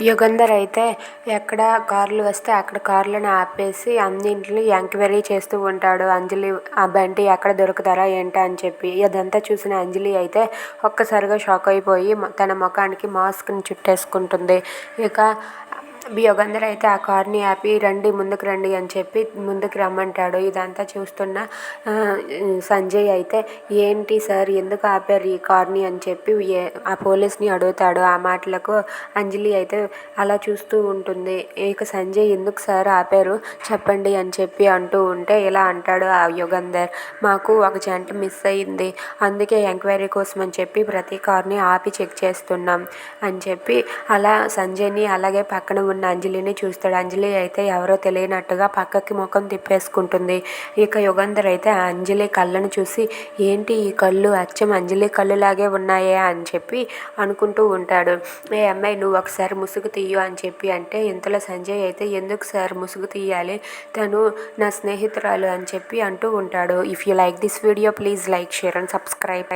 యుగంధర్ అయితే ఎక్కడ కార్లు వస్తే అక్కడ కార్లను ఆపేసి అన్నింటిని ఎంక్వైరీ చేస్తూ ఉంటాడు. అంజలి ఆ బంటి ఎక్కడ దొరుకుతారా ఏంటా అని చెప్పి. ఇదంతా చూసిన అంజలి అయితే ఒక్కసారిగా షాక్ అయిపోయి తన ముఖానికి మాస్క్ని చుట్టేసుకుంటుంది. ఇక యుగంధర్ అయితే ఆ కార్ని ఆపి రండి ముందుకు రండి అని చెప్పి ముందుకు రమ్మంటాడు. ఇదంతా చూస్తున్న సంజయ్ అయితే ఏంటి సార్ ఎందుకు ఆపారు ఈ కార్ని అని చెప్పి ఆ పోలీస్ని అడుగుతాడు. ఆ మాటలకు అంజలి అయితే అలా చూస్తూ ఉంటుంది. ఇక సంజయ్ ఎందుకు సార్ ఆపారు చెప్పండి అని చెప్పి అంటూ ఉంటే ఇలా అంటాడు ఆ యుగంధర్, మాకు ఒక జంట మిస్ అయింది, అందుకే ఎంక్వైరీ కోసం అని చెప్పి ప్రతి కార్ని ఆపి చెక్ చేస్తున్నాం అని చెప్పి అలా సంజయ్ని అలాగే పక్కన ఉన్న అంజలిని చూస్తాడు. అంజలి అయితే ఎవరో తెలియనట్టుగా పక్కకి ముఖం తిప్పేసుకుంటుంది. ఇక యుగంధర్ అయితే ఆ అంజలి కళ్ళను చూసి ఏంటి ఈ కళ్ళు అచ్చం అంజలి కళ్ళులాగే ఉన్నాయే అని చెప్పి అనుకుంటూ ఉంటాడు. ఏ అమ్మాయి నువ్వు ఒకసారి ముసుగు తీయు అని చెప్పి అంటే ఇంతలో సంజయ్ అయితే ఎందుకు సార్ ముసుగు తీయాలి, తను నా స్నేహితురాలు అని చెప్పి అంటూ ఉంటాడు. If you like this video please like, share and subscribe.